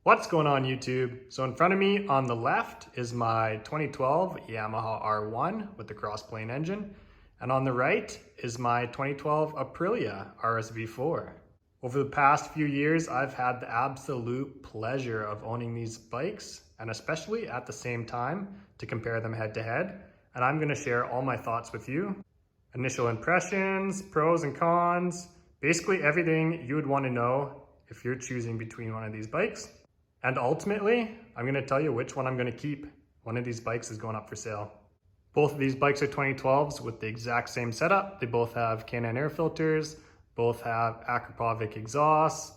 What's going on YouTube? So in front of me on the left is my 2012 Yamaha R1 with the cross-plane engine. And on the right is my 2012 Aprilia RSV4. Over the past few years, I've had the absolute pleasure of owning these bikes, and especially at the same time to compare them head to head. And I'm gonna share all my thoughts with you. Initial impressions, pros and cons, basically everything you would wanna know if you're choosing between one of these bikes. And ultimately, I'm gonna tell you which one I'm gonna keep. One of these bikes is going up for sale. Both of these bikes are 2012s with the exact same setup. They both have K&N air filters, both have Aprilia exhausts,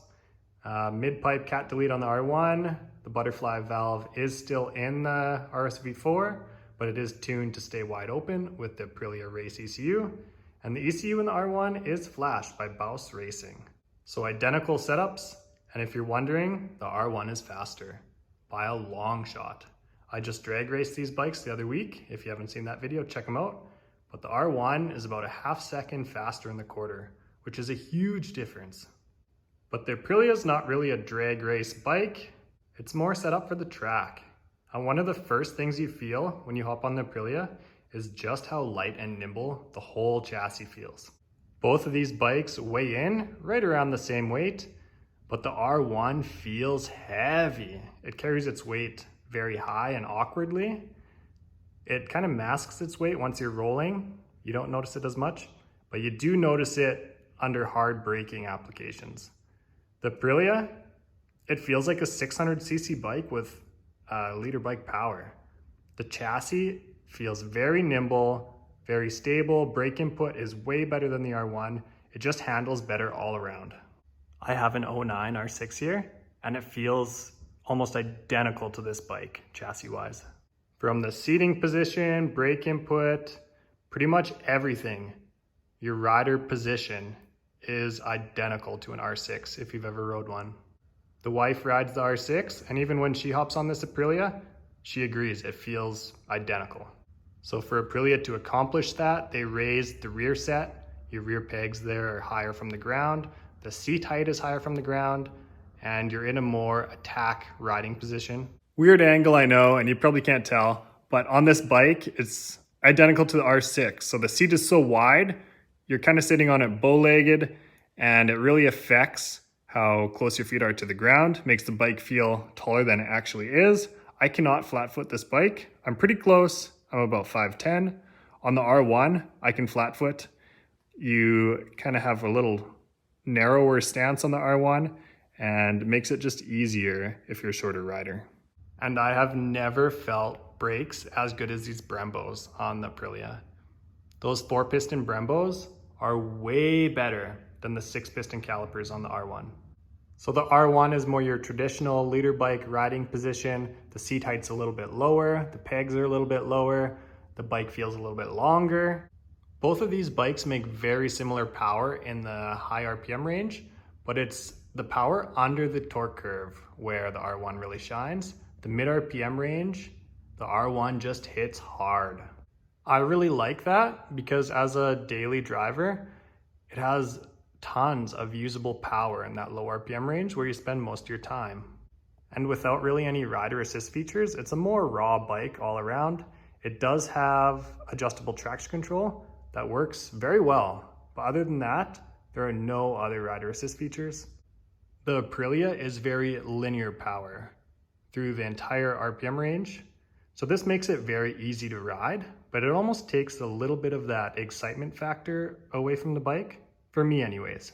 mid-pipe cat delete on the R1. The butterfly valve is still in the RSV4, but it is tuned to stay wide open with the Aprilia race ECU. And the ECU in the R1 is flashed by Baus Racing. So identical setups. And if you're wondering, the R1 is faster by a long shot. I just drag raced these bikes the other week. If you haven't seen that video, check them out. But the R1 is about a half second faster in the quarter, which is a huge difference. But the Aprilia is not really a drag race bike. It's more set up for the track. And one of the first things you feel when you hop on the Aprilia is just how light and nimble the whole chassis feels. Both of these bikes weigh in right around the same weight, but the R1 feels heavy. It carries its weight very high and awkwardly. It kind of masks its weight once you're rolling. You don't notice it as much, but you do notice it under hard braking applications. The Aprilia, it feels like a 600cc bike with liter bike power. The chassis feels very nimble, very stable. Brake input is way better than the R1. It just handles better all around. I have an 09 R6 here, and it feels almost identical to this bike, chassis-wise. From the seating position, brake input, pretty much everything, your rider position is identical to an R6 if you've ever rode one. The wife rides the R6, and even when she hops on this Aprilia, she agrees it feels identical. So for Aprilia to accomplish that, they raised the rear set. Your rear pegs there are higher from the ground. The seat height is higher from the ground, and you're in a more attack riding position. Weird angle, I know, and you probably can't tell, but on this bike, it's identical to the R6. So the seat is so wide, you're kind of sitting on it bow-legged, and it really affects how close your feet are to the ground, makes the bike feel taller than it actually is. I cannot flat foot this bike. I'm pretty close. I'm about 5'10". On the R1, I can flat foot. You kind of have a little narrower stance on the R1 and makes it just easier if you're a shorter rider. And I have never felt brakes as good as these Brembos on the Aprilia. Those 4-piston Brembos are way better than the 6-piston calipers on the R1. So the R1 is more your traditional leader bike riding position. The seat height's a little bit lower, the pegs are a little bit lower, the bike feels a little bit longer. Both of these bikes make very similar power in the high RPM range, but it's the power under the torque curve where the R1 really shines. The mid RPM range, the R1 just hits hard. I really like that because as a daily driver, it has tons of usable power in that low RPM range where you spend most of your time. And without really any rider assist features, it's a more raw bike all around. It does have adjustable traction control that works very well. But other than that, there are no other rider assist features. The Aprilia is very linear power through the entire RPM range. So this makes it very easy to ride, but it almost takes a little bit of that excitement factor away from the bike, for me anyways.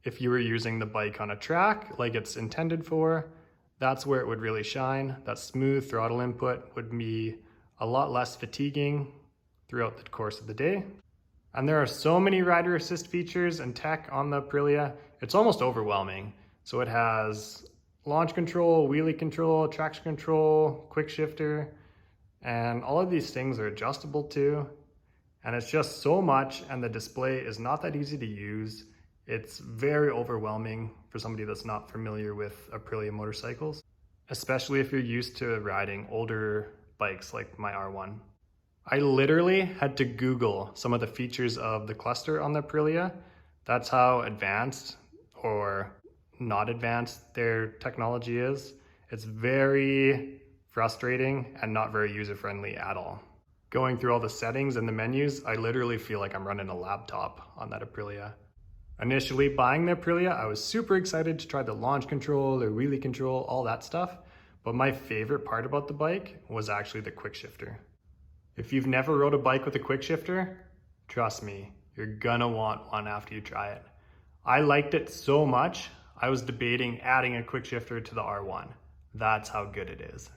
If you were using the bike on a track like it's intended for, that's where it would really shine. That smooth throttle input would be a lot less fatiguing throughout the course of the day. And there are so many rider assist features and tech on the Aprilia, it's almost overwhelming. So it has launch control, wheelie control, traction control, quick shifter, and all of these things are adjustable too. And it's just so much, and the display is not that easy to use. It's very overwhelming for somebody that's not familiar with Aprilia motorcycles, especially if you're used to riding older bikes like my R1. I literally had to Google some of the features of the cluster on the Aprilia. That's how advanced or not advanced their technology is. It's very frustrating and not very user-friendly at all. Going through all the settings and the menus, I literally feel like I'm running a laptop on that Aprilia. Initially buying the Aprilia, I was super excited to try the launch control or wheelie control, all that stuff. But my favorite part about the bike was actually the quick shifter. If you've never rode a bike with a quick shifter, trust me, you're gonna want one after you try it. I liked it so much, I was debating adding a quick shifter to the R1. That's how good it is.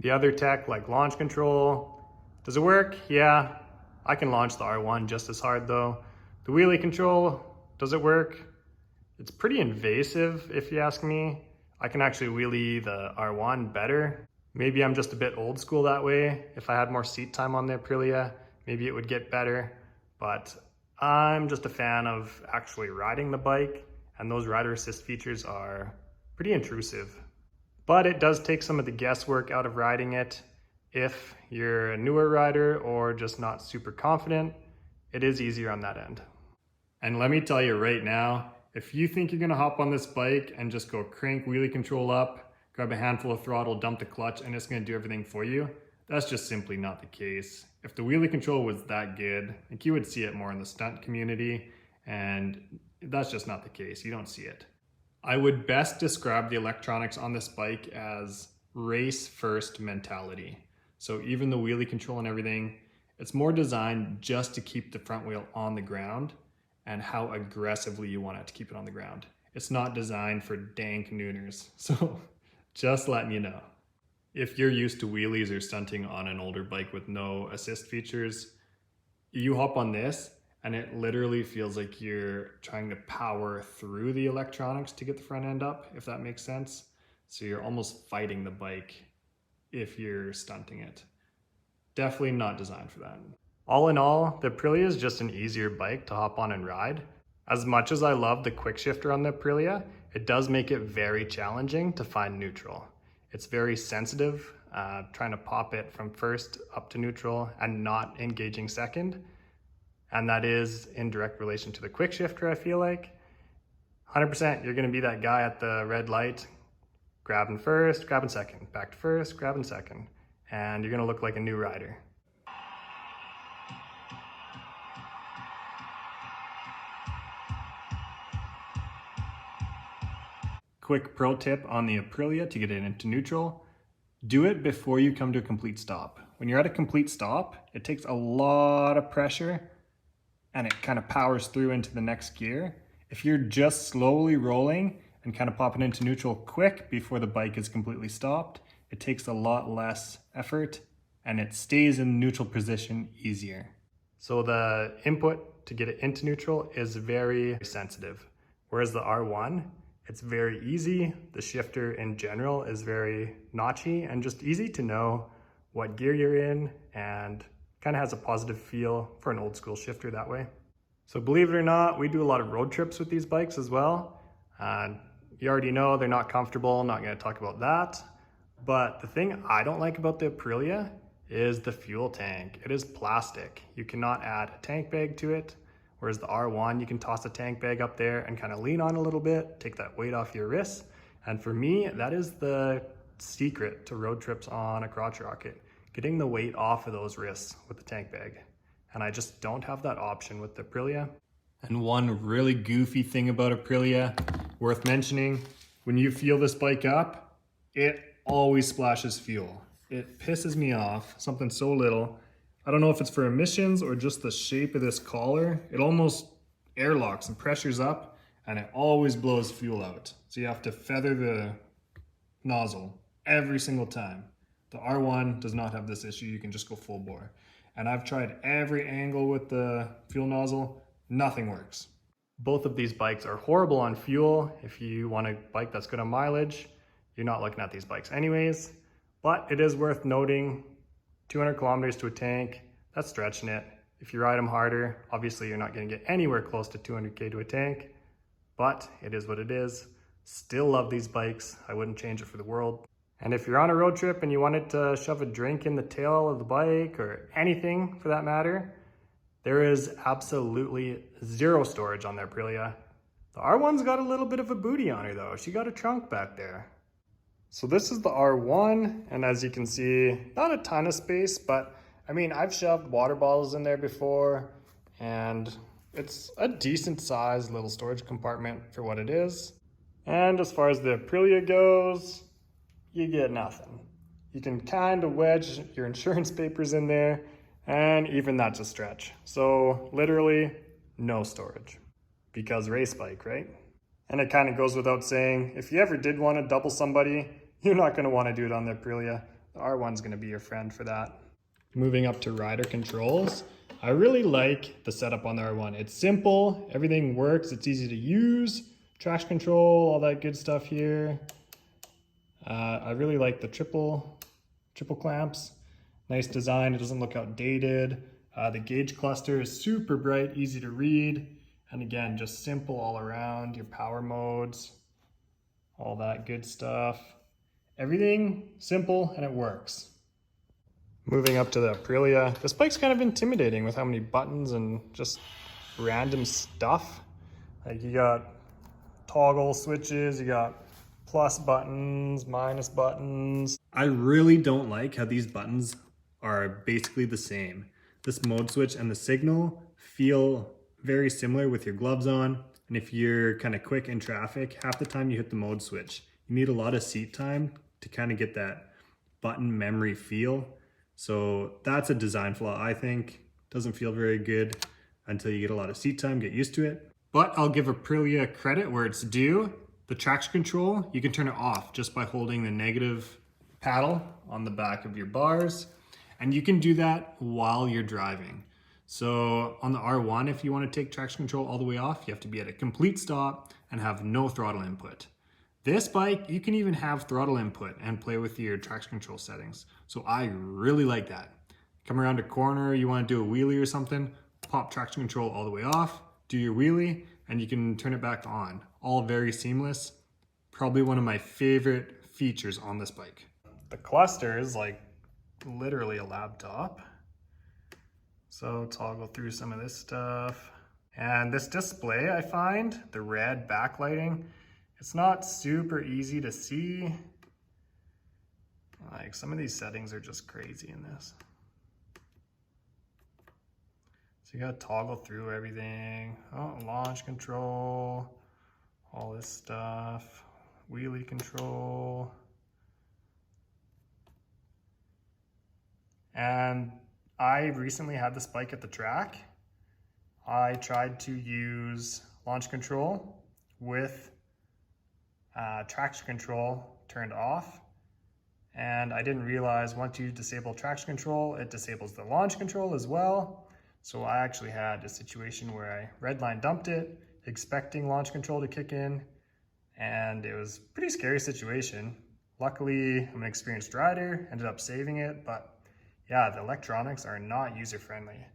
The other tech like launch control, does it work? Yeah, I can launch the R1 just as hard though. The wheelie control, does it work? It's pretty invasive if you ask me. I can actually wheelie the R1 better. Maybe I'm just a bit old school that way. If I had more seat time on the Aprilia, maybe it would get better. But I'm just a fan of actually riding the bike, and those rider assist features are pretty intrusive. But it does take some of the guesswork out of riding it. If you're a newer rider or just not super confident, it is easier on that end. And let me tell you right now, if you think you're gonna hop on this bike and just go crank wheelie control up, grab a handful of throttle, dump the clutch, and it's gonna do everything for you, that's just simply not the case. If the wheelie control was that good, like you would see it more in the stunt community, and that's just not the case. You don't see it. I would best describe the electronics on this bike as race first mentality. So even the wheelie control and everything, it's more designed just to keep the front wheel on the ground and how aggressively you want it to keep it on the ground. It's not designed for dank nooners. So just letting you know. If you're used to wheelies or stunting on an older bike with no assist features, you hop on this and it literally feels like you're trying to power through the electronics to get the front end up, if that makes sense. So you're almost fighting the bike if you're stunting it. Definitely not designed for that. All in all, the Aprilia is just an easier bike to hop on and ride. As much as I love the quick shifter on the Aprilia, it does make it very challenging to find neutral. It's very sensitive, trying to pop it from first up to neutral and not engaging second. And that is in direct relation to the quick shifter, I feel like. 100% you're gonna be that guy at the red light, grabbing first, grabbing second, back to first, grabbing second. And you're gonna look like a new rider. Quick pro tip on the Aprilia to get it into neutral. Do it before you come to a complete stop. When you're at a complete stop, it takes a lot of pressure and it kind of powers through into the next gear. If you're just slowly rolling and kind of popping into neutral quick before the bike is completely stopped, it takes a lot less effort and it stays in neutral position easier. So the input to get it into neutral is very sensitive. Whereas the R1, it's very easy. The shifter in general is very notchy and just easy to know what gear you're in, and kind of has a positive feel for an old school shifter that way. So believe it or not, we do a lot of road trips with these bikes as well. You already know they're not comfortable, not gonna talk about that. But the thing I don't like about the Aprilia is the fuel tank. It is plastic. You cannot add a tank bag to it. Whereas the R1, you can toss a tank bag up there and kind of lean on a little bit, take that weight off your wrists. And for me, that is the secret to road trips on a crotch rocket, getting the weight off of those wrists with the tank bag. And I just don't have that option with the Aprilia. And one really goofy thing about Aprilia, worth mentioning, when you fuel this bike up, it always splashes fuel. It pisses me off, something so little. I don't know if it's for emissions or just the shape of this collar. It almost airlocks and pressures up and it always blows fuel out. So you have to feather the nozzle every single time. The R1 does not have this issue. You can just go full bore. And I've tried every angle with the fuel nozzle. Nothing works. Both of these bikes are horrible on fuel. If you want a bike that's good on mileage, you're not looking at these bikes anyways. But it is worth noting, 200 kilometers to a tank, that's stretching it. If you ride them harder, obviously you're not gonna get anywhere close to 200K to a tank, but it is what it is. Still love these bikes. I wouldn't change it for the world. And if you're on a road trip and you wanted to shove a drink in the tail of the bike or anything for that matter, there is absolutely zero storage on the Aprilia. The R1's got a little bit of a booty on her though. She got a trunk back there. So this is the R1, and as you can see, not a ton of space, but I mean, I've shoved water bottles in there before, and it's a decent sized little storage compartment for what it is. And as far as the Aprilia goes, you get nothing. You can kind of wedge your insurance papers in there, and even that's a stretch. So literally no storage, because race bike, right? And it kind of goes without saying, if you ever did want to double somebody, you're not going to want to do it on the Aprilia. The R1's going to be your friend for that. Moving up to rider controls, I really like the setup on the R1. It's simple, everything works, it's easy to use, traction control, all that good stuff here. I really like the triple clamps. Nice design, it doesn't look outdated. The gauge cluster is super bright, easy to read. And again, just simple all around, your power modes, all that good stuff. Everything simple and it works. Moving up to the Aprilia, this bike's kind of intimidating with how many buttons and just random stuff. Like you got toggle switches, you got plus buttons, minus buttons. I really don't like how these buttons are basically the same. This mode switch and the signal feel very similar with your gloves on. And if you're kind of quick in traffic, half the time you hit the mode switch. You need a lot of seat time to kind of get that button memory feel. So that's a design flaw, I think. Doesn't feel very good until you get a lot of seat time, get used to it. But I'll give Aprilia credit where it's due. The traction control, you can turn it off just by holding the negative paddle on the back of your bars. And you can do that while you're driving. So on the R1, if you want to take traction control all the way off, you have to be at a complete stop and have no throttle input. This bike, you can even have throttle input and play with your traction control settings. So I really like that. Come around a corner, you want to do a wheelie or something, pop traction control all the way off, do your wheelie, and you can turn it back on. All very seamless. Probably one of my favorite features on this bike. The cluster is like literally a laptop. So toggle through some of this stuff. And this display, I find, the red backlighting, it's not super easy to see. Like some of these settings are just crazy in this. So you gotta toggle through everything. Oh, launch control, all this stuff, wheelie control. And I recently had this bike at the track. I tried to use launch control with traction control turned off. And I didn't realize once you disable traction control, it disables the launch control as well. So I actually had a situation where I redline dumped it, expecting launch control to kick in. And it was a pretty scary situation. Luckily, I'm an experienced rider, ended up saving it, but yeah, the electronics are not user-friendly.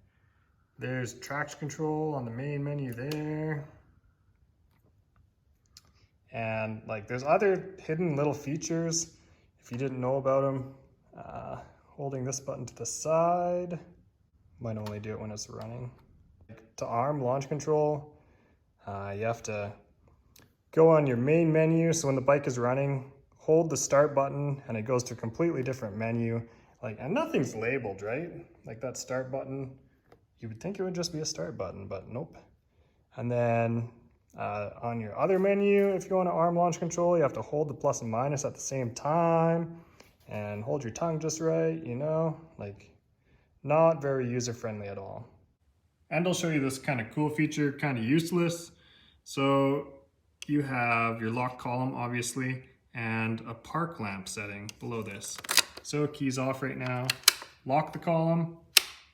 There's traction control on the main menu there. And like there's other hidden little features if you didn't know about them. Holding this button to the side, might only do it when it's running. To arm launch control, you have to go on your main menu. So when the bike is running, hold the start button and it goes to a completely different menu. Like, and nothing's labeled, right? Like that start button, you would think it would just be a start button, but nope. And then on your other menu, if you want to arm launch control, you have to hold the plus and minus at the same time and hold your tongue just right, you know, like not very user-friendly at all. And I'll show you this kind of cool feature, kind of useless. So you have your lock column, obviously, and a park lamp setting below this. So keys off right now, lock the column,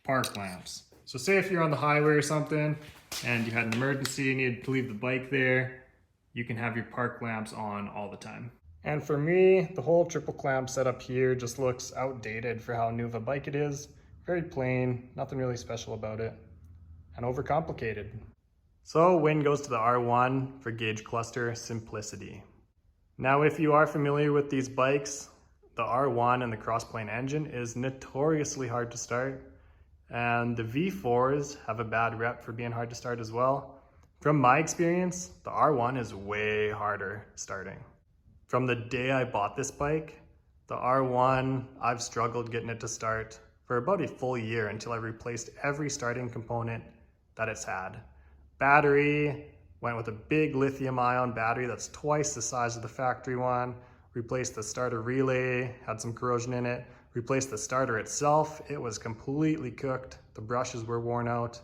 park lamps. So say if you're on the highway or something and you had an emergency, you needed to leave the bike there, you can have your park lamps on all the time. And for me, the whole triple clamp setup here just looks outdated for how new of a bike it is. Very plain, nothing really special about it, and overcomplicated. So win goes to the R1 for gauge cluster simplicity. Now, if you are familiar with these bikes, the R1 and the crossplane engine is notoriously hard to start, and the V4s have a bad rep for being hard to start as well. From my experience, the R1 is way harder starting. From the day I bought this bike, the R1, I've struggled getting it to start for about a full year until I replaced every starting component that it's had. Battery, went with a big lithium-ion battery that's twice the size of the factory one, replaced the starter relay, had some corrosion in it, replaced the starter itself, it was completely cooked, the brushes were worn out,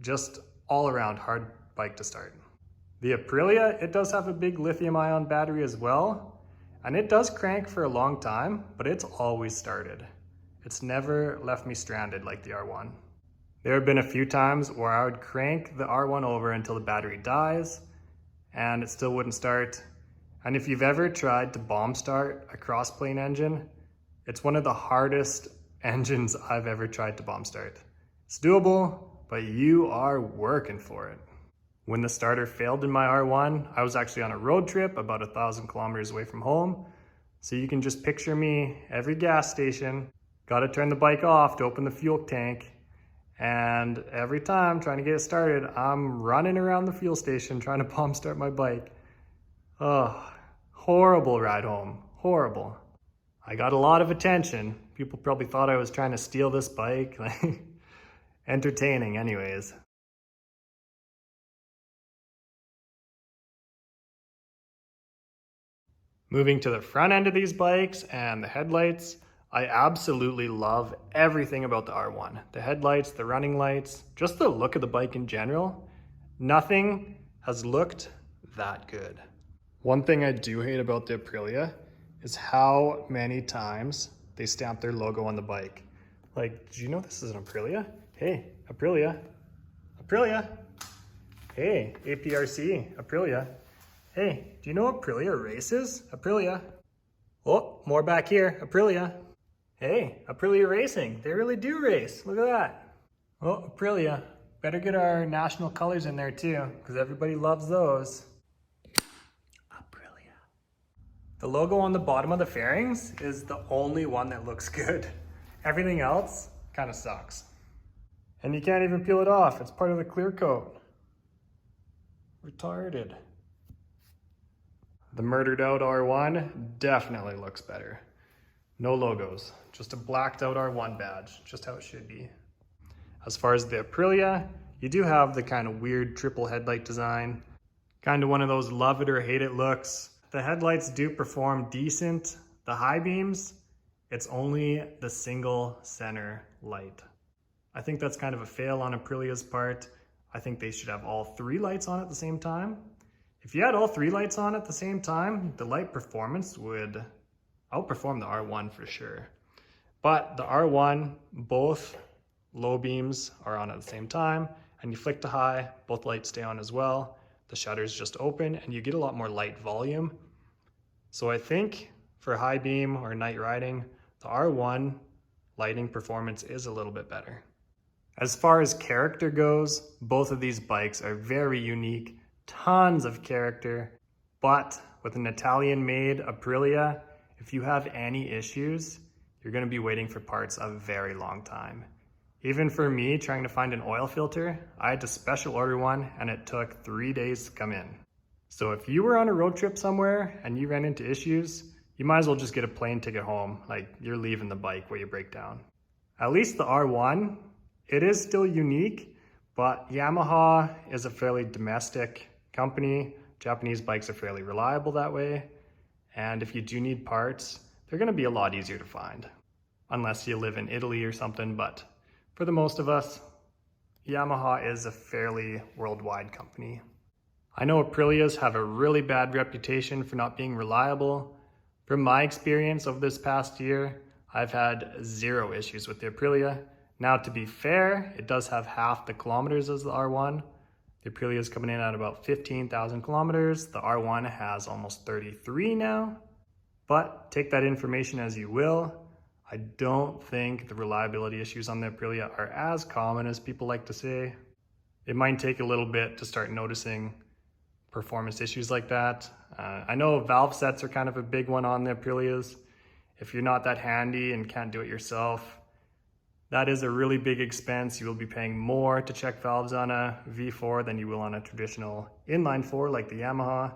just all around hard bike to start. The Aprilia, it does have a big lithium-ion battery as well, and it does crank for a long time, but it's always started. It's never left me stranded like the R1. There have been a few times where I would crank the R1 over until the battery dies, and it still wouldn't start. And if you've ever tried to bomb start a crossplane engine, it's one of the hardest engines I've ever tried to bomb start. It's doable, but you are working for it. When the starter failed in my R1, I was actually on a road trip about 1,000 kilometers away from home. So you can just picture me every gas station, gotta turn the bike off to open the fuel tank. And every time trying to get it started, I'm running around the fuel station trying to bomb start my bike. Oh, horrible ride home, horrible. I got a lot of attention. People probably thought I was trying to steal this bike. Entertaining anyways. Moving to the front end of these bikes and the headlights, I absolutely love everything about the R1. The headlights, the running lights, just the look of the bike in general. Nothing has looked that good. One thing I do hate about the Aprilia is how many times they stamp their logo on the bike. Like, do you know this is an Aprilia? Hey, Aprilia. Aprilia. Hey, APRC, Aprilia. Hey, do you know Aprilia races? Aprilia. Oh, more back here, Aprilia. Hey, Aprilia Racing, they really do race, look at that. Oh, Aprilia, better get our national colors in there too, because everybody loves those. Aprilia. The logo on the bottom of the fairings is the only one that looks good. Everything else kind of sucks. And you can't even peel it off, it's part of the clear coat. Retarded. The murdered out R1 definitely looks better. No logos, just a blacked out R1 badge, just how it should be. As far as the Aprilia, you do have the kind of weird triple headlight design, kind of one of those love it or hate it looks. The headlights do perform decent. The high beams, it's only the single center light. I think that's kind of a fail on Aprilia's part. I think they should have all three lights on at the same time. If you had all three lights on at the same time, the light performance would outperform the R1 for sure. But the R1, both low beams are on at the same time, and you flick to high, both lights stay on as well. The shutters just open and you get a lot more light volume. So I think for high beam or night riding, the R1 lighting performance is a little bit better. As far as character goes, both of these bikes are very unique, tons of character, but with an Italian-made Aprilia, if you have any issues, you're going to be waiting for parts a very long time. Even for me, trying to find an oil filter, I had to special order one and it took 3 days to come in. So if you were on a road trip somewhere and you ran into issues, you might as well just get a plane ticket home, like you're leaving the bike where you break down. At least the R1, it is still unique, but Yamaha is a fairly domestic company. Japanese bikes are fairly reliable that way. And if you do need parts, they're gonna be a lot easier to find. Unless you live in Italy or something, but for the most of us, Yamaha is a fairly worldwide company. I know Aprilias have a really bad reputation for not being reliable. From my experience of this past year, I've had 0 issues with the Aprilia. Now, to be fair, it does have half the kilometers as the R1. The Aprilia is coming in at about 15,000 kilometers. The R1 has almost 33 now. But take that information as you will. I don't think the reliability issues on the Aprilia are as common as people like to say. It might take a little bit to start noticing performance issues like that. I know valve sets are kind of a big one on the Aprilias. If you're not that handy and can't do it yourself, that is a really big expense. You will be paying more to check valves on a V4 than you will on a traditional inline 4 like the Yamaha.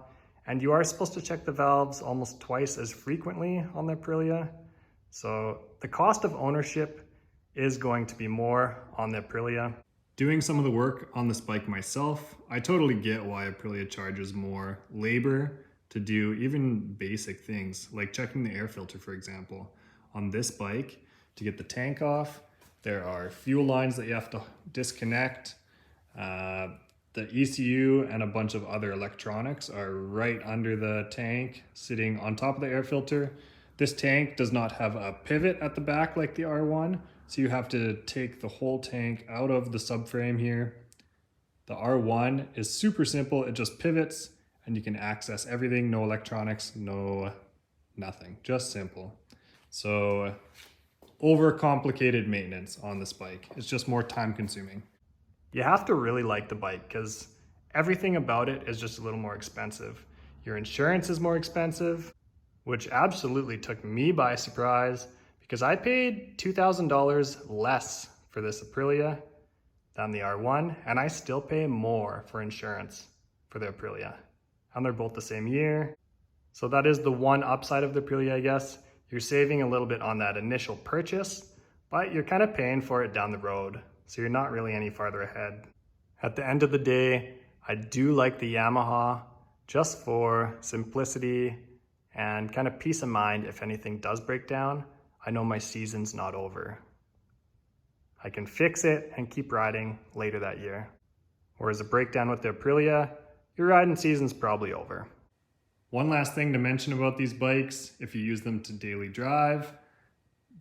And you are supposed to check the valves almost twice as frequently on the Aprilia. So the cost of ownership is going to be more on the Aprilia. Doing some of the work on this bike myself, I totally get why Aprilia charges more labor to do even basic things, like checking the air filter, for example. On this bike, to get the tank off, there are fuel lines that you have to disconnect. The ECU and a bunch of other electronics are right under the tank, sitting on top of the air filter. This tank does not have a pivot at the back like the R1, so you have to take the whole tank out of the subframe here. The R1 is super simple, it just pivots and you can access everything, no electronics, no nothing, just simple. So overcomplicated maintenance on this bike. It's just more time consuming. You have to really like the bike because everything about it is just a little more expensive. Your insurance is more expensive, which absolutely took me by surprise because I paid $2,000 less for this Aprilia than the R1, and I still pay more for insurance for the Aprilia. And they're both the same year. So that is the one upside of the Aprilia, I guess. You're saving a little bit on that initial purchase, but you're kind of paying for it down the road. So you're not really any farther ahead. At the end of the day, I do like the Yamaha just for simplicity and kind of peace of mind. If anything does break down, I know my season's not over. I can fix it and keep riding later that year. Whereas a breakdown with the Aprilia, your riding season's probably over. One last thing to mention about these bikes, if you use them to daily drive,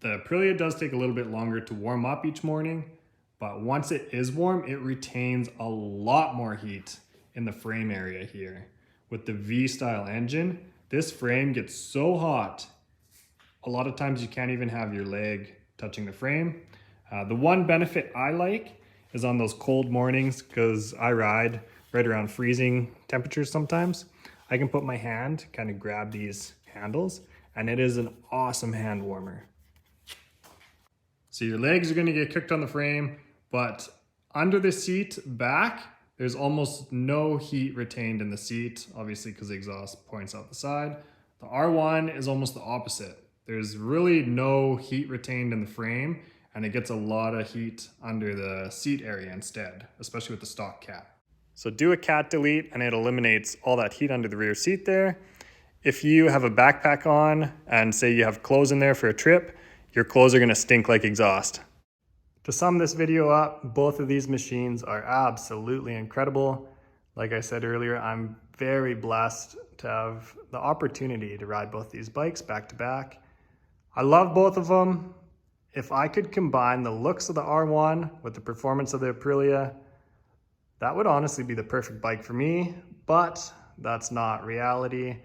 the Aprilia does take a little bit longer to warm up each morning, but once it is warm, it retains a lot more heat in the frame area here. With the V-style engine, this frame gets so hot, a lot of times you can't even have your leg touching the frame. The one benefit I like is on those cold mornings, because I ride right around freezing temperatures sometimes. I can put my hand, kind of grab these handles, and it is an awesome hand warmer. So your legs are going to get cooked on the frame, but under the seat back, there's almost no heat retained in the seat, obviously because the exhaust points out the side. The R1 is almost the opposite. There's really no heat retained in the frame, and it gets a lot of heat under the seat area instead, especially with the stock cat. So do a cat delete and it eliminates all that heat under the rear seat there. If you have a backpack on and say you have clothes in there for a trip, your clothes are gonna stink like exhaust. To sum this video up, both of these machines are absolutely incredible. Like I said earlier, I'm very blessed to have the opportunity to ride both these bikes back to back. I love both of them. If I could combine the looks of the R1 with the performance of the Aprilia, that would honestly be the perfect bike for me, but that's not reality.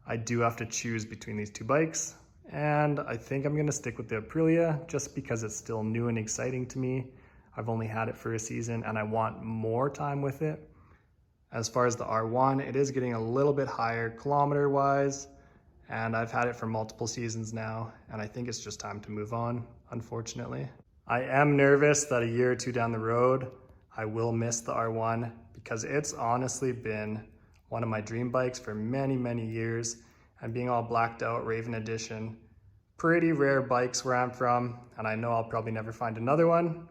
I do have to choose between these two bikes, and I think I'm gonna stick with the Aprilia just because it's still new and exciting to me. I've only had it for a season and I want more time with it. As far as the R1, it is getting a little bit higher kilometer-wise, and I've had it for multiple seasons now, and I think it's just time to move on, unfortunately. I am nervous that a year or two down the road, I will miss the R1 because it's honestly been one of my dream bikes for many, many years. And being all blacked out, Raven Edition, pretty rare bikes where I'm from, and I know I'll probably never find another one,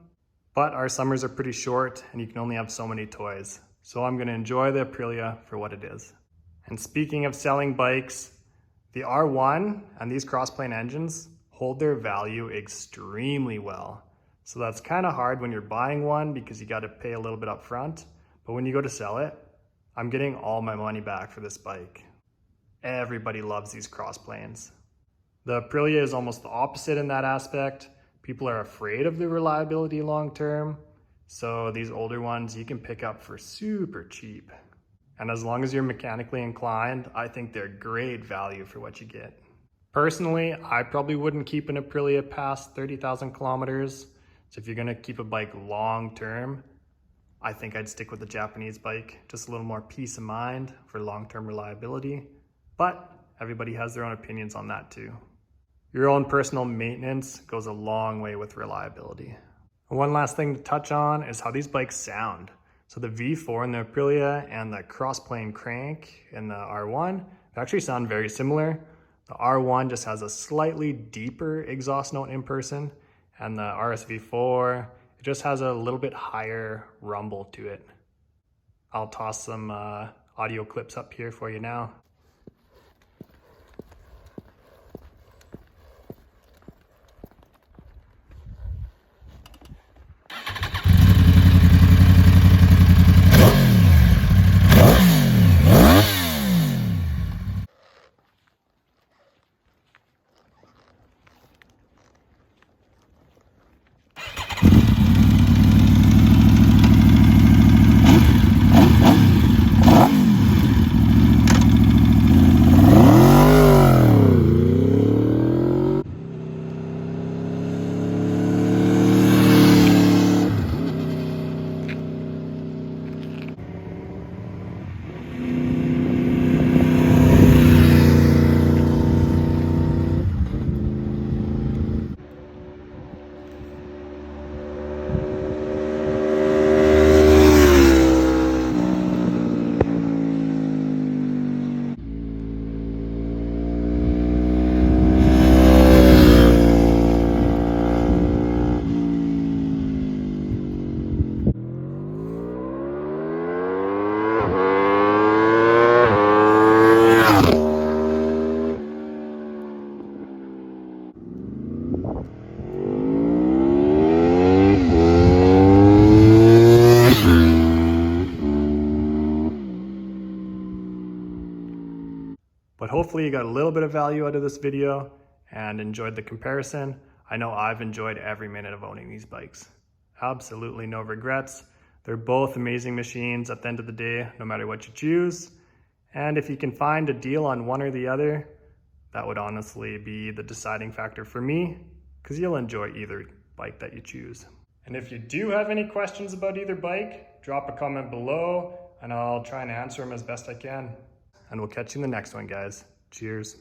but our summers are pretty short and you can only have so many toys. So I'm gonna enjoy the Aprilia for what it is. And speaking of selling bikes, the R1 and these crossplane engines hold their value extremely well. So that's kind of hard when you're buying one because you got to pay a little bit up front. But when you go to sell it, I'm getting all my money back for this bike. Everybody loves these crossplanes. The Aprilia is almost the opposite in that aspect. People are afraid of the reliability long term. So these older ones you can pick up for super cheap. And as long as you're mechanically inclined, I think they're great value for what you get. Personally, I probably wouldn't keep an Aprilia past 30,000 kilometers. So if you're gonna keep a bike long term, I think I'd stick with the Japanese bike. Just a little more peace of mind for long-term reliability. But everybody has their own opinions on that too. Your own personal maintenance goes a long way with reliability. And one last thing to touch on is how these bikes sound. So the V4 in the Aprilia and the cross-plane crank in the R1 actually sound very similar. The R1 just has a slightly deeper exhaust note in person, and the RSV4, it just has a little bit higher rumble to it. I'll toss some audio clips up here for you now. But hopefully you got a little bit of value out of this video and enjoyed the comparison. I know I've enjoyed every minute of owning these bikes. Absolutely no regrets. They're both amazing machines at the end of the day, no matter what you choose. And if you can find a deal on one or the other, that would honestly be the deciding factor for me, because you'll enjoy either bike that you choose. And if you do have any questions about either bike, drop a comment below and I'll try and answer them as best I can. And we'll catch you in the next one, guys. Cheers.